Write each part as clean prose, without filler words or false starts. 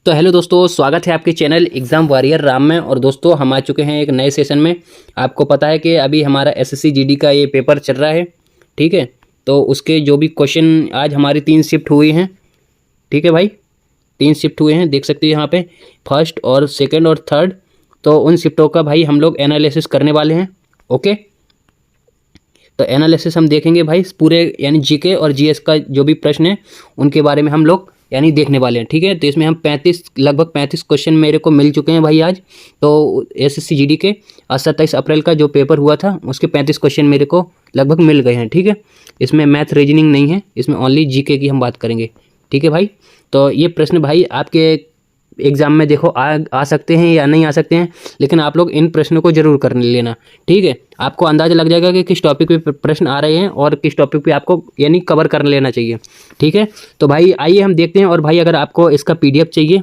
तो हेलो दोस्तों, स्वागत है आपके चैनल एग्ज़ाम वॉरियर राम में। और दोस्तों हम आ चुके हैं एक नए सेशन में। आपको पता है कि अभी हमारा एसएससी जीडी का ये पेपर चल रहा है, ठीक है। तो उसके जो भी क्वेश्चन आज हमारी 3 शिफ्ट हुई हैं, ठीक है भाई, 3 शिफ्ट हुए हैं, देख सकते हैं यहाँ पे फर्स्ट और सेकंड और थर्ड। तो उन शिफ्टों का भाई हम लोग एनालिसिस करने वाले हैं। ओके, तो एनालिसिस हम देखेंगे भाई पूरे, यानी जीके और जीएस का जो भी प्रश्न है उनके बारे में हम लोग यानी देखने वाले हैं, ठीक है। तो इसमें हम लगभग 35 क्वेश्चन मेरे को मिल चुके हैं भाई आज। तो एसएससी जीडी के 27 अप्रैल का जो पेपर हुआ था उसके 35 क्वेश्चन मेरे को लगभग मिल गए हैं, ठीक है। इसमें मैथ रीजनिंग नहीं है, इसमें ओनली जीके की हम बात करेंगे, ठीक है भाई। तो ये प्रश्न भाई आपके एग्ज़ाम में देखो आ सकते हैं या नहीं आ सकते हैं, लेकिन आप लोग इन प्रश्नों को जरूर कर लेना, ठीक है। आपको अंदाज़ा लग जाएगा कि किस टॉपिक पे प्रश्न आ रहे हैं और किस टॉपिक पे आपको यानी कवर कर लेना चाहिए, ठीक है। तो भाई आइए हम देखते हैं। और भाई अगर आपको इसका पीडीएफ चाहिए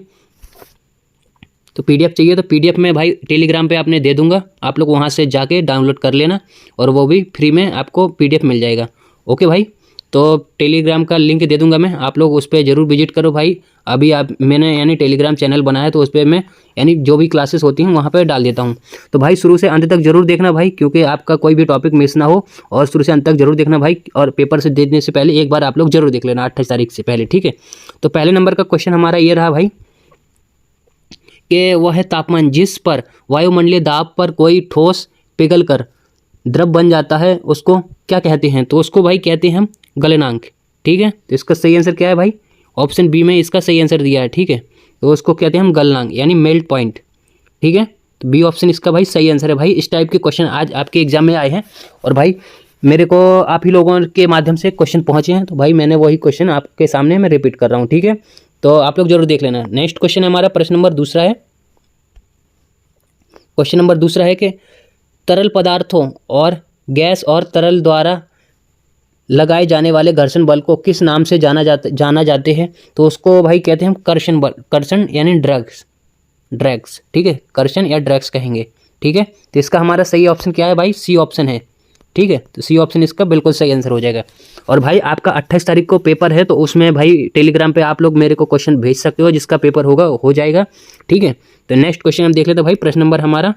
तो पीडीएफ में भाई टेलीग्राम पे आपने दे दूंगा, आप लोग वहाँ से जाके डाउनलोड कर लेना और वो भी फ्री में आपको पीडीएफ मिल जाएगा। ओके भाई, तो टेलीग्राम का लिंक दे दूंगा मैं, आप लोग उस पर ज़रूर विजिट करो भाई। अभी मैंने यानी टेलीग्राम चैनल बनाया तो उस पर मैं यानी जो भी क्लासेस होती हैं वहाँ पे डाल देता हूँ। तो भाई शुरू से अंत तक जरूर देखना भाई, क्योंकि आपका कोई भी टॉपिक मिस ना हो। और शुरू से अंत तक जरूर देखना भाई, और पेपर से देने से पहले एक बार आप लोग जरूर देख लेना 28 तारीख से पहले, ठीक है। तो पहले नंबर का क्वेश्चन हमारा ये रहा भाई कि वह तापमान जिस पर वायुमंडलीय दाब पर कोई ठोस पिघल कर द्रव बन जाता है उसको क्या कहते हैं। तो उसको भाई कहते हैं हम गलनांक, ठीक है। तो इसका सही आंसर क्या है भाई, ऑप्शन बी में इसका सही आंसर दिया है, ठीक है। तो उसको कहते हैं हम गलनांक यानी मेल्ट पॉइंट, ठीक है। तो बी ऑप्शन इसका भाई सही आंसर है। भाई इस टाइप के क्वेश्चन आज आपके एग्जाम में आए हैं और भाई मेरे को आप ही लोगों के माध्यम से क्वेश्चन पहुंचे हैं, तो भाई मैंने वही क्वेश्चन आपके सामने मैं रिपीट कर रहा हूँ, ठीक है। तो आप लोग जरूर देख लेना। नेक्स्ट क्वेश्चन है हमारा, प्रश्न नंबर दूसरा है। क्वेश्चन नंबर दूसरा है कि तरल पदार्थों और गैस और तरल द्वारा लगाए जाने वाले घर्षण बल को किस नाम से जाना जाते हैं। तो उसको भाई कहते हैं हम कर्षण बल, कर्षण यानी ड्रैग्स, ठीक है, कर्षण या ड्रैग्स कहेंगे, ठीक है। तो इसका हमारा सही ऑप्शन क्या है भाई, सी ऑप्शन है, ठीक है। तो सी ऑप्शन इसका बिल्कुल सही आंसर हो जाएगा। और भाई आपका 28 तारीख को पेपर है, तो उसमें भाई टेलीग्राम पे आप लोग मेरे को क्वेश्चन भेज सकते हो, जिसका पेपर होगा हो जाएगा, ठीक है। तो नेक्स्ट क्वेश्चन हम देख लेते हैं भाई, प्रश्न नंबर हमारा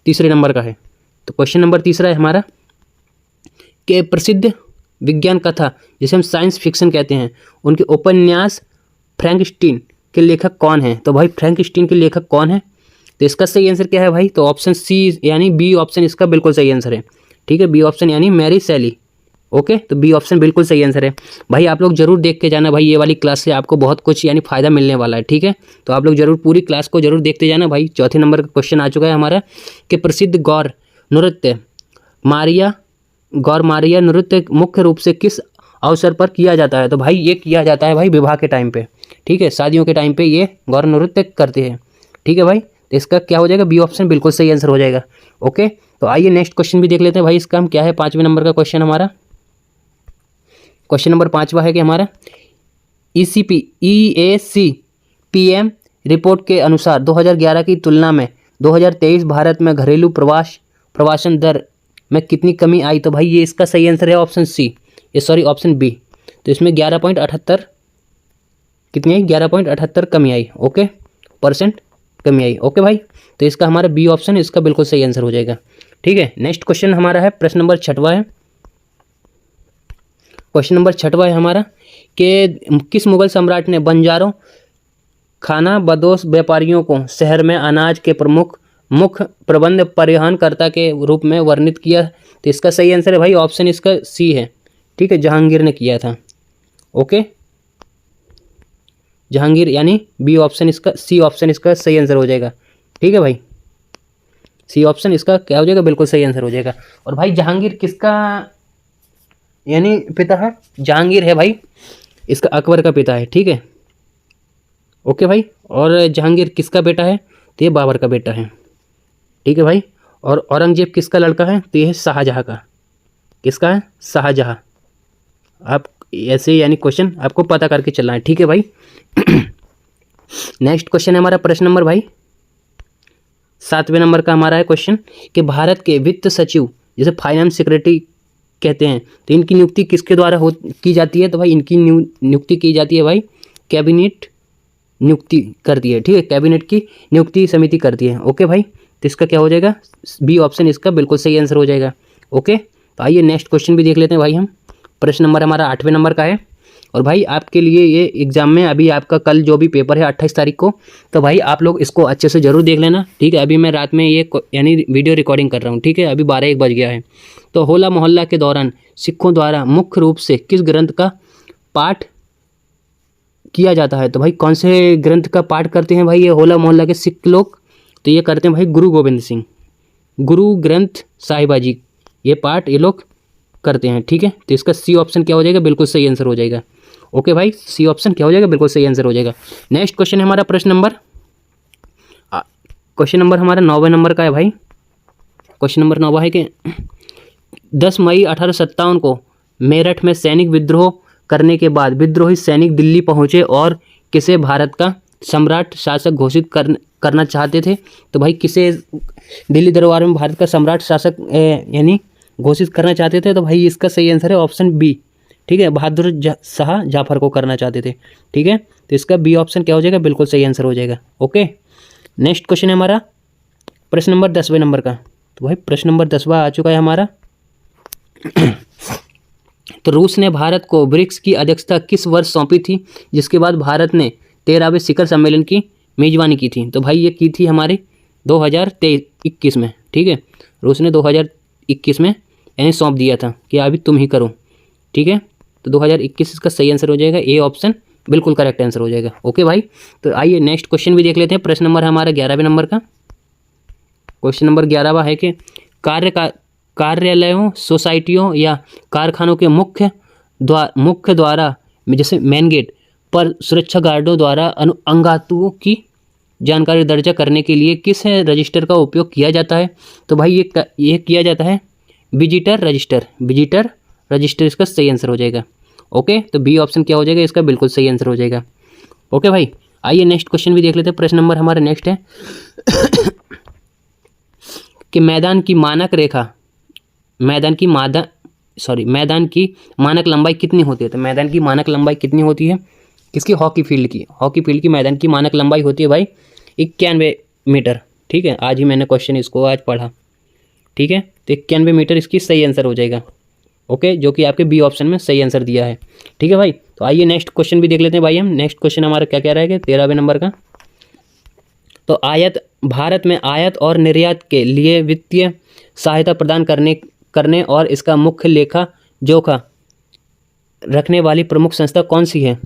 तीसरे नंबर का है। तो क्वेश्चन नंबर तीसरा है हमारा कि प्रसिद्ध विज्ञान कथा जिसे हम साइंस फिक्शन कहते हैं, उनके उपन्यास फ्रैंकस्टीन के लेखक कौन हैं। तो भाई फ्रैंकस्टीन के लेखक कौन है, तो इसका सही आंसर क्या है भाई, तो ऑप्शन सी यानी बी ऑप्शन इसका बिल्कुल सही आंसर है, ठीक है। बी ऑप्शन यानी मैरी शैली। ओके, तो बी ऑप्शन बिल्कुल सही आंसर है। भाई आप लोग जरूर देख के जाना भाई, ये वाली क्लास से आपको बहुत कुछ यानी फ़ायदा मिलने वाला है, ठीक है। तो आप लोग जरूर पूरी क्लास को जरूर देखते जाना भाई। चौथे नंबर का क्वेश्चन आ चुका है हमारा कि प्रसिद्ध गौर नृत्य गौर मारिया नृत्य मुख्य रूप से किस अवसर पर किया जाता है। तो भाई ये किया जाता है भाई विवाह के टाइम पे, ठीक है, शादियों के टाइम पे ये गौर नृत्य करते हैं, ठीक है भाई। तो इसका क्या हो जाएगा, बी ऑप्शन बिल्कुल सही आंसर हो जाएगा। ओके, तो आइए नेक्स्ट क्वेश्चन भी देख लेते हैं भाई। इसका हम क्या है, 5वें नंबर का क्वेश्चन हमारा, क्वेश्चन नंबर 5वां है कि हमारा EACPM रिपोर्ट के अनुसार 2011 की तुलना में 2023 भारत में घरेलू प्रवासन दर में कितनी कमी आई। तो भाई ये इसका सही आंसर है ऑप्शन सी, ऑप्शन बी। तो इसमें 11.78 कितनी आई, 11.78 कमी आई, ओके, परसेंट कमी आई। ओके भाई, तो इसका हमारा बी ऑप्शन इसका बिल्कुल सही आंसर हो जाएगा, ठीक है। नेक्स्ट क्वेश्चन हमारा है, प्रश्न नंबर 6वां है। क्वेश्चन नंबर 6वां है हमारा कि किस मुगल सम्राट ने बंजारों खाना बदोश व्यापारियों को शहर में अनाज के मुख्य प्रबंध परिवहनकर्ता के रूप में वर्णित किया। तो इसका सही आंसर है भाई ऑप्शन इसका सी है, ठीक है, जहांगीर ने किया था। ओके, जहांगीर यानी बी ऑप्शन इसका, सी ऑप्शन इसका सही आंसर हो जाएगा, ठीक है भाई। सी ऑप्शन इसका क्या हो जाएगा, बिल्कुल सही आंसर हो जाएगा। और भाई जहांगीर किसका यानी पिता है, जहांगीर है भाई इसका अकबर का पिता है, ठीक है। ओके भाई, और जहांगीर किसका बेटा है, तो ये बाबर का बेटा है, ठीक है भाई। और औरंगजेब किसका लड़का है, तो ये है शाहजहाँ का, किसका है, शाहजहाँ। आप ऐसे यानी क्वेश्चन आपको पता करके चलना है, ठीक है भाई। नेक्स्ट क्वेश्चन है हमारा, प्रश्न नंबर भाई 7वें नंबर का हमारा है क्वेश्चन कि भारत के वित्त सचिव जिसे फाइनेंस सेक्रेटरी कहते हैं, तो इनकी नियुक्ति किसके द्वारा की जाती है। तो भाई इनकी नियुक्ति की जाती है भाई कैबिनेट नियुक्ति कर दी है, ठीक है, कैबिनेट की नियुक्ति समिति कर दी है। ओके भाई, तो इसका क्या हो जाएगा, बी ऑप्शन इसका बिल्कुल सही आंसर हो जाएगा। ओके, तो आइए नेक्स्ट क्वेश्चन भी देख लेते हैं भाई हम। प्रश्न नंबर हमारा 8वें नंबर का है। और भाई आपके लिए ये एग्जाम में अभी आपका कल जो भी पेपर है 28 तारीख को, तो भाई आप लोग इसको अच्छे से ज़रूर देख लेना, ठीक है। अभी मैं रात में ये यानी वीडियो रिकॉर्डिंग कर रहा हूँ, ठीक है, अभी 12-1 बज गया है। तो होला मोहल्ला के दौरान सिखों द्वारा मुख्य रूप से किस ग्रंथ का पाठ किया जाता है? तो भाई कौन से ग्रंथ का पाठ करते हैं भाई ये होला मोहल्ला के सिख लोग? तो ये करते हैं भाई गुरु गोविंद सिंह, गुरु ग्रंथ साहिबा जी, ये पाठ ये लोग करते हैं, ठीक है। तो इसका सी ऑप्शन क्या हो जाएगा, बिल्कुल सही आंसर हो जाएगा। ओके भाई, सी ऑप्शन क्या हो जाएगा, बिल्कुल सही आंसर हो जाएगा। नेक्स्ट क्वेश्चन है हमारा क्वेश्चन नंबर हमारा 9वें नंबर का है भाई। क्वेश्चन नंबर 9 है कि 10 मई 1857 को मेरठ में सैनिक विद्रोह करने के बाद विद्रोही सैनिक दिल्ली पहुंचे और किसे भारत का सम्राट शासक घोषित करना चाहते थे? तो भाई किसे दिल्ली दरबार में भारत का सम्राट शासक यानी घोषित करना चाहते थे? तो भाई इसका सही आंसर है ऑप्शन बी, ठीक है, बहादुर शाह जाफर को करना चाहते थे, ठीक है। तो इसका बी ऑप्शन क्या हो जाएगा, बिल्कुल सही आंसर हो जाएगा। ओके, नेक्स्ट क्वेश्चन है हमारा प्रश्न नंबर 10वें नंबर का। तो भाई प्रश्न नंबर 10वां आ चुका है हमारा। तो रूस ने भारत को ब्रिक्स की अध्यक्षता किस वर्ष सौंपी थी, जिसके बाद भारत ने 13वें शिखर सम्मेलन की मेजबानी की थी? तो भाई ये की थी हमारी 2021 में, ठीक है। रूस ने 2021 में यानी सौंप दिया था कि अभी तुम ही करो, ठीक है। तो 2021 इसका सही आंसर हो जाएगा, ए ऑप्शन बिल्कुल करेक्ट आंसर हो जाएगा। ओके भाई, तो आइए नेक्स्ट क्वेश्चन भी देख लेते हैं। प्रश्न नंबर हमारा 11वें नंबर का। क्वेश्चन नंबर 11वां है कि कार्यालयों, सोसाइटियों या कारखानों के मुख्य द्वारा में जैसे मेन गेट पर सुरक्षा गार्डों द्वारा अंगातुओं की जानकारी दर्ज करने के लिए किस रजिस्टर का उपयोग किया जाता है? तो भाई ये किया जाता है विजिटर रजिस्टर इसका सही आंसर हो जाएगा। ओके, तो बी ऑप्शन क्या हो जाएगा, इसका बिल्कुल सही आंसर हो जाएगा। ओके भाई, आइए नेक्स्ट क्वेश्चन भी देख लेते हैं। प्रश्न नंबर हमारा नेक्स्ट है कि मैदान की मानक लंबाई कितनी होती है? तो मैदान की मानक लंबाई कितनी होती है किसकी? हॉकी फील्ड की मैदान की मानक लंबाई होती है भाई 91 मीटर, ठीक है। आज ही मैंने क्वेश्चन इसको आज पढ़ा, ठीक है। तो 91 मीटर इसकी सही आंसर हो जाएगा। ओके, जो कि आपके बी ऑप्शन में सही आंसर दिया है, ठीक है भाई। तो आइए नेक्स्ट क्वेश्चन भी देख लेते हैं भाई हम। नेक्स्ट क्वेश्चन हमारा क्या कह रहा है कि 13वें नंबर का। तो भारत में आयात और निर्यात के लिए वित्तीय सहायता प्रदान करने और इसका मुख्य लेखा जोखा रखने वाली प्रमुख संस्था कौन सी है?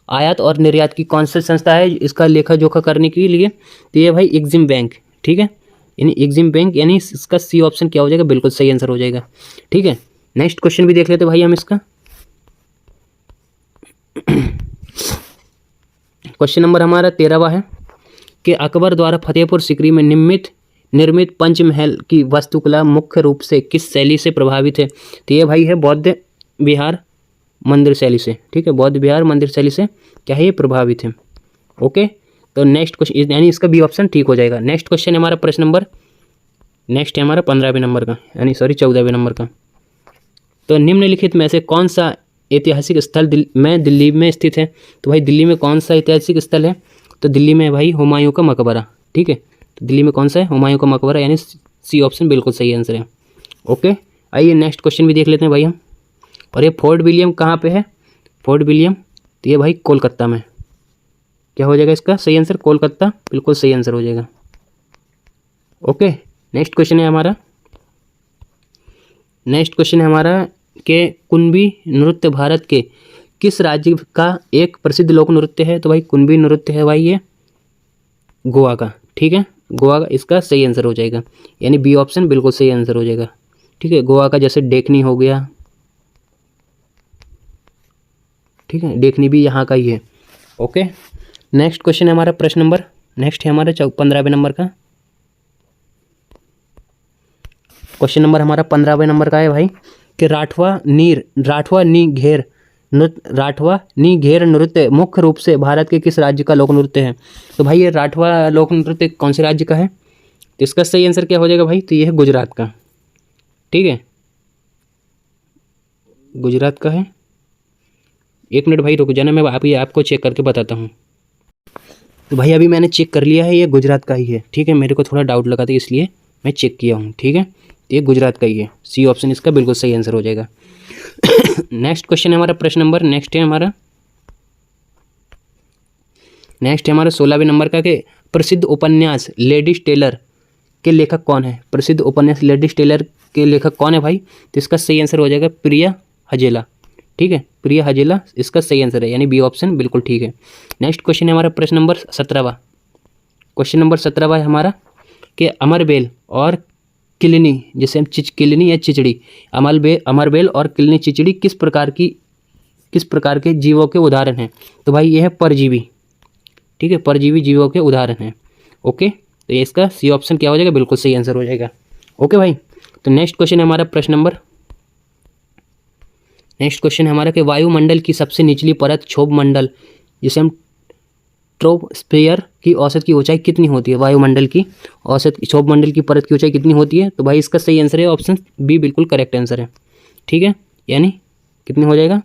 आयात और निर्यात की कौन सी संस्था है इसका लेखा जोखा करने के लिए? तो ये भाई एग्जिम बैंक, ठीक है, यानी एग्जिम बैंक, यानी इसका सी ऑप्शन क्या हो जाएगा, बिल्कुल सही आंसर हो जाएगा, ठीक है। नेक्स्ट क्वेश्चन भी देख लेते भाई हम इसका। क्वेश्चन नंबर हमारा 13वां है कि अकबर द्वारा फतेहपुर सीकरी में निर्मित पंचमहल की वास्तुकला मुख्य रूप से किस शैली से प्रभावित है? तो ये भाई है बौद्ध विहार मंदिर शैली से, ठीक है, बौद्ध विहार मंदिर शैली से क्या है, ये प्रभावित है। ओके, तो नेक्स्ट क्वेश्चन यानी इसका बी ऑप्शन ठीक हो जाएगा। नेक्स्ट क्वेश्चन है हमारा प्रश्न नंबर नेक्स्ट है हमारा 15वें नंबर का, यानी 14वें नंबर का। तो निम्नलिखित में से कौन सा ऐतिहासिक स्थल दिल्ली में स्थित है? तो भाई दिल्ली में कौन सा ऐतिहासिक स्थल है? तो दिल्ली में भाई हुमायूं का मकबरा, ठीक है। तो दिल्ली में कौन सा है? हुमायूं का मकबरा, यानी सी ऑप्शन बिल्कुल सही आंसर है। ओके, आइए नेक्स्ट क्वेश्चन भी देख लेते हैं भाई हम। और ये फोर्ट विलियम कहाँ पे है? फोर्ट विलियम, तो ये भाई कोलकाता में। क्या हो जाएगा इसका सही आंसर? कोलकाता, बिल्कुल सही आंसर हो जाएगा। ओके, नेक्स्ट क्वेश्चन है हमारा कि कुणबी नृत्य भारत के किस राज्य का एक प्रसिद्ध लोक नृत्य है? तो भाई कुणबी नृत्य है भाई ये गोवा का, ठीक है, गोवा का इसका सही आंसर हो जाएगा, यानी बी ऑप्शन बिल्कुल सही आंसर हो जाएगा, ठीक है। गोवा का जैसे देखनी हो गया, ठीक है, देखनी भी यहाँ का ही है। ओके, नेक्स्ट क्वेश्चन है हमारा प्रश्न नंबर नेक्स्ट है हमारा 15वें नंबर का। क्वेश्चन नंबर हमारा 15वें नंबर का है भाई कि राठवा नी घेर नृत्य मुख्य रूप से भारत के किस राज्य का लोक नृत्य है? तो भाई ये राठवा लोक नृत्य कौन से राज्य का है? तो इसका सही आंसर क्या हो जाएगा भाई? तो ये है गुजरात का, ठीक है, गुजरात का है। एक मिनट भाई रुक जाना, मैं आपको चेक करके बताता हूँ। तो भाई अभी मैंने चेक कर लिया है, ये गुजरात का ही है, ठीक है। मेरे को थोड़ा डाउट लगा था इसलिए मैं चेक किया हूँ, ठीक है। ये गुजरात का ही है, सी ऑप्शन इसका बिल्कुल सही आंसर हो जाएगा। नेक्स्ट क्वेश्चन है हमारा प्रश्न नंबर नेक्स्ट है हमारा 16वें नंबर का कि प्रसिद्ध उपन्यास लेडीज टेलर के लेखक कौन है। प्रसिद्ध उपन्यास लेडीज टेलर के लेखक कौन है भाई, तो इसका सही आंसर हो जाएगा प्रिया हजेला, ठीक है। प्रिया हजेला इसका सही आंसर है, यानी बी ऑप्शन बिल्कुल ठीक है। नेक्स्ट क्वेश्चन है हमारा प्रश्न नंबर 17वां। क्वेश्चन नंबर 17वां है हमारा कि अमरबेल और किलनी, जैसे हम किलनी या चिचड़ी, अमरबेल और किलनी चिचड़ी किस प्रकार के जीवों के उदाहरण हैं। तो भाई ये है परजीवी, ठीक है, परजीवी जीवों के उदाहरण हैं। ओके, तो ये इसका सी ऑप्शन क्या हो जाएगा, बिल्कुल सही आंसर हो जाएगा। ओके भाई, तो नेक्स्ट क्वेश्चन है हमारा प्रश्न नंबर कि वायुमंडल की सबसे निचली परत क्षोभ मंडल, जिसे हम ट्रोपोस्फियर की औसत की ऊंचाई कितनी होती है। वायुमंडल की औसत क्षोभ मंडल की परत की ऊंचाई कितनी होती है, तो भाई इसका सही आंसर है ऑप्शन बी, बिल्कुल करेक्ट आंसर है, ठीक है। यानी कितनी हो जाएगा,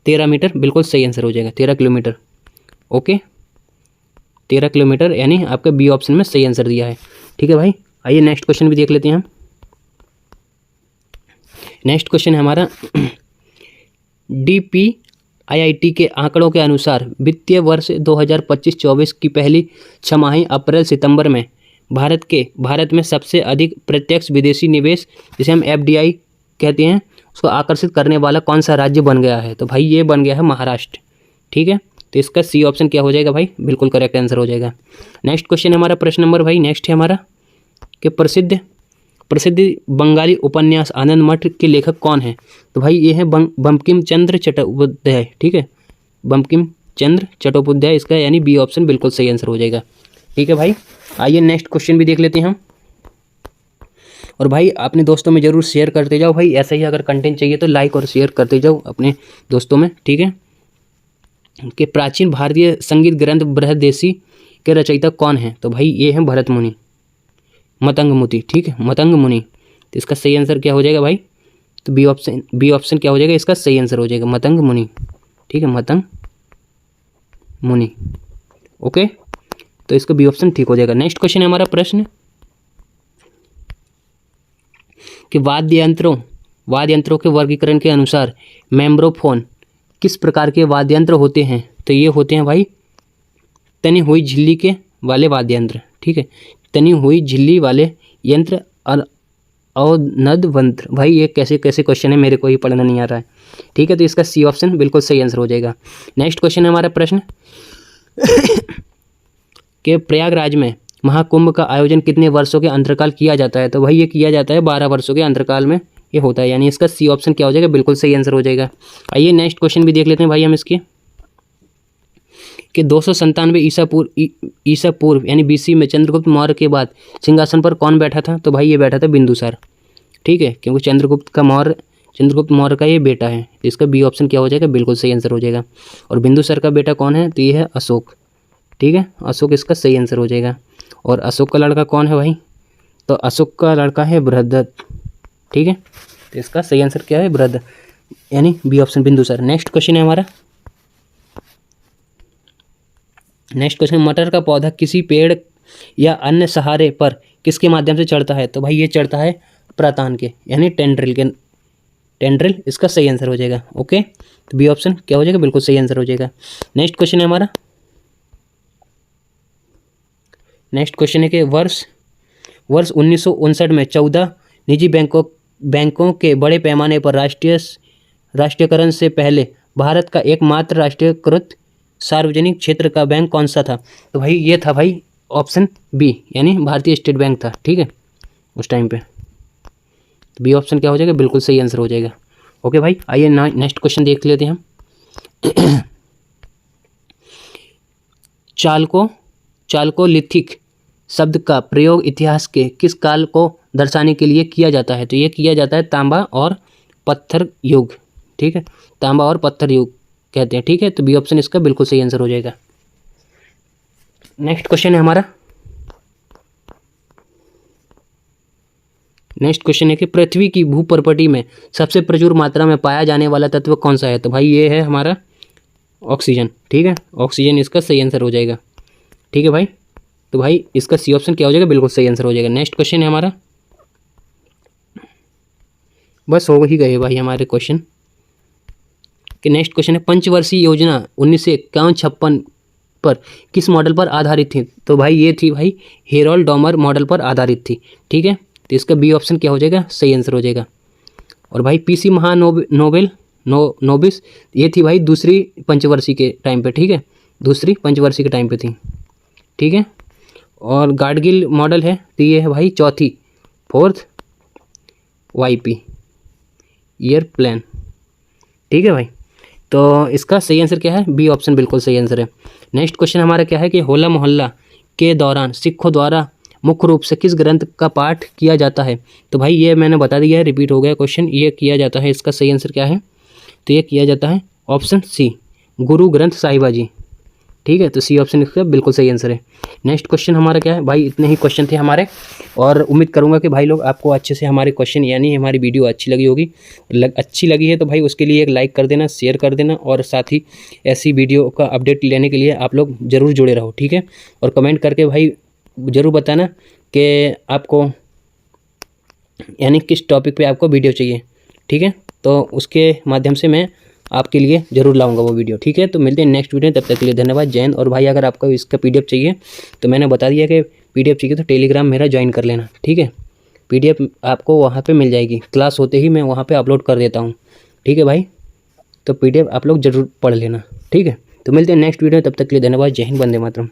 13 मीटर, बिल्कुल सही आंसर हो जाएगा, 13 किलोमीटर। ओके, 13 किलोमीटर, यानी आपका बी ऑप्शन में सही आंसर दिया है, ठीक है भाई। आइए नेक्स्ट क्वेश्चन भी देख लेते हैं हम। नेक्स्ट क्वेश्चन है हमारा DPIIT के आंकड़ों के अनुसार वित्तीय वर्ष 2025-24 की पहली छमाही अप्रैल सितंबर में भारत में सबसे अधिक प्रत्यक्ष विदेशी निवेश, जिसे हम FDI कहते हैं, उसको आकर्षित करने वाला कौन सा राज्य बन गया है। तो भाई ये बन गया है महाराष्ट्र, ठीक है। तो इसका सी ऑप्शन क्या हो जाएगा भाई, बिल्कुल करेक्ट आंसर हो जाएगा। नेक्स्ट क्वेश्चन है हमारा प्रश्न नंबर भाई नेक्स्ट है हमारा कि प्रसिद्ध बंगाली उपन्यास आनंद मठ के लेखक कौन है। तो भाई ये है बंकिम चंद्र चट्टोपाध्याय, ठीक है, बंकिम चंद्र चट्टोपाध्याय इसका, यानी बी ऑप्शन बिल्कुल सही आंसर हो जाएगा, ठीक है भाई। आइए नेक्स्ट क्वेश्चन भी देख लेते हैं हम। और भाई अपने दोस्तों में जरूर शेयर करते जाओ भाई, ऐसा ही अगर कंटेंट चाहिए तो लाइक और शेयर करते जाओ अपने दोस्तों में, ठीक है। कि प्राचीन भारतीय संगीत ग्रंथ बृहदेशी के रचयिता कौन है। तो भाई ये है भरत मुनि, मतंग मुनि, ठीक है, मतंग मुनि। तो इसका सही आंसर क्या हो जाएगा भाई, तो बी ऑप्शन क्या हो जाएगा, इसका सही आंसर हो जाएगा मतंग मुनि, ठीक है, मतंग मुनि। ओके, तो इसका बी ऑप्शन ठीक हो जाएगा। नेक्स्ट क्वेश्चन है हमारा प्रश्न कि वाद्य यंत्रों के वर्गीकरण के अनुसार मेम्ब्रोफोन किस प्रकार के वाद्य यंत्र होते हैं। तो ये होते हैं भाई तनी हुई झिल्ली के वाले वाद्य यंत्र, ठीक है, तनी हुई झिल्ली वाले यंत्र और अवनद। भाई ये कैसे क्वेश्चन है, मेरे को ही पढ़ना नहीं आ रहा है, ठीक है। तो इसका सी ऑप्शन बिल्कुल सही आंसर हो जाएगा। नेक्स्ट क्वेश्चन है हमारा प्रश्न कि प्रयागराज में महाकुंभ का आयोजन कितने वर्षों के अंतराल किया जाता है। तो भाई ये किया जाता है 12 वर्षों के अंतराल में ये होता है, यानी इसका सी ऑप्शन क्या हो जाएगा, बिल्कुल सही आंसर हो जाएगा। आइए नेक्स्ट क्वेश्चन भी देख लेते हैं भाई हम इसके कि 297 ईसा पूर्व यानी BC में चंद्रगुप्त मौर्य के बाद सिंहासन पर कौन बैठा था। तो भाई ये बैठा था बिंदुसार, ठीक है, क्योंकि चंद्रगुप्त मौर्य का ये बेटा है। तो इसका बी ऑप्शन क्या हो जाएगा, बिल्कुल सही आंसर हो जाएगा। और बिंदुसार का बेटा कौन है, तो ये है अशोक, ठीक है, अशोक इसका सही आंसर हो जाएगा। और अशोक का लड़का कौन है भाई, तो अशोक का लड़का है बृहद्रथ, ठीक है। तो इसका सही आंसर क्या है, बृहद्रथ, यानी B option Bindusara. Next question है हमारा मटर का पौधा किसी पेड़ या अन्य सहारे पर किसके माध्यम से चढ़ता है। तो भाई ये चढ़ता है प्रातान के, यानी टेंड्रिल इसका सही आंसर हो जाएगा। ओके, तो बी ऑप्शन क्या हो जाएगा, बिल्कुल सही आंसर हो जाएगा। नेक्स्ट क्वेश्चन है हमारा कि वर्ष 1959 में 14 निजी बैंकों के बड़े पैमाने पर राष्ट्रीयकरण से पहले भारत का एकमात्र राष्ट्रीयकृत सार्वजनिक क्षेत्र का बैंक कौन सा था। तो भाई ये था भाई ऑप्शन बी, यानी भारतीय स्टेट बैंक था, ठीक है, उस टाइम पे। तो बी ऑप्शन क्या हो जाएगा, बिल्कुल सही आंसर हो जाएगा। ओके भाई, आइए नेक्स्ट क्वेश्चन देख लेते हैं हम। चालकोलिथिक शब्द का प्रयोग इतिहास के किस काल को दर्शाने के लिए किया जाता है। तो ये किया जाता है तांबा और पत्थर युग, ठीक है, तांबा और पत्थर युग कहते हैं, ठीक है। तो बी ऑप्शन इसका बिल्कुल सही आंसर हो जाएगा। नेक्स्ट क्वेश्चन है हमारा कि पृथ्वी की भूप्रपटी में सबसे प्रचुर मात्रा में पाया जाने वाला तत्व कौन सा है। तो भाई ये है हमारा ऑक्सीजन, ठीक है, ऑक्सीजन इसका सही आंसर हो जाएगा, ठीक है भाई। तो भाई इसका सी ऑप्शन क्या हो जाएगा, बिल्कुल सही आंसर हो जाएगा। नेक्स्ट क्वेश्चन है हमारा, बस हो ही गए भाई हमारे क्वेश्चन कि नेक्स्ट क्वेश्चन है पंचवर्षीय योजना 1951-56 पर किस मॉडल पर आधारित थी। तो भाई ये थी भाई हेरोल्ड डॉमर मॉडल पर आधारित थी, ठीक है। तो इसका बी ऑप्शन क्या हो जाएगा, सही आंसर हो जाएगा। और भाई पीसी नोबिस ये थी भाई दूसरी पंचवर्षीय के टाइम पे, ठीक है, दूसरी पंचवर्षीय के टाइम पे थी, ठीक है। और गाडगिल मॉडल है तो ये है भाई चौथी, फोर्थ वाईपी एयरप्लेन, ठीक है भाई। तो इसका सही आंसर क्या है, बी ऑप्शन बिल्कुल सही आंसर है। नेक्स्ट क्वेश्चन हमारा क्या है कि होला मोहल्ला के दौरान सिखों द्वारा मुख्य रूप से किस ग्रंथ का पाठ किया जाता है। तो भाई ये मैंने बता दिया है, रिपीट हो गया क्वेश्चन, ये किया जाता है, इसका सही आंसर क्या है, तो ये किया जाता है ऑप्शन सी, गुरु ग्रंथ साहिबा जी, ठीक है। तो सी ऑप्शन इसका बिल्कुल सही आंसर है। नेक्स्ट क्वेश्चन हमारा क्या है भाई, इतने ही क्वेश्चन थे हमारे, और उम्मीद करूंगा कि भाई लोग आपको अच्छे से हमारे क्वेश्चन यानी हमारी वीडियो अच्छी लगी होगी। अच्छी लगी है तो भाई उसके लिए एक लाइक कर देना, शेयर कर देना, और साथ ही ऐसी वीडियो का अपडेट लेने के लिए आप लोग ज़रूर जुड़े रहो, ठीक है। और कमेंट करके भाई ज़रूर बताना कि आपको यानी किस टॉपिक पे आपको वीडियो चाहिए, ठीक है। तो उसके माध्यम से मैं आपके लिए ज़रूर लाऊंगा वो वीडियो, ठीक है। तो मिलते हैं नेक्स्ट वीडियो, तब तक के लिए धन्यवाद, जय हिंद। और भाई अगर आपको इसका पीडीएफ चाहिए तो मैंने बता दिया कि पीडीएफ चाहिए तो टेलीग्राम मेरा ज्वाइन कर लेना, ठीक है। पीडीएफ आपको वहाँ पे मिल जाएगी, क्लास होते ही मैं वहाँ पे अपलोड कर देता हूँ, ठीक है भाई। तो पीडीएफ आप लोग ज़रूर पढ़ लेना, ठीक है। तो मिलते हैं नेक्स्ट वीडियो, तब तक के लिए धन्यवाद, जय हिंद, वंदे मातरम।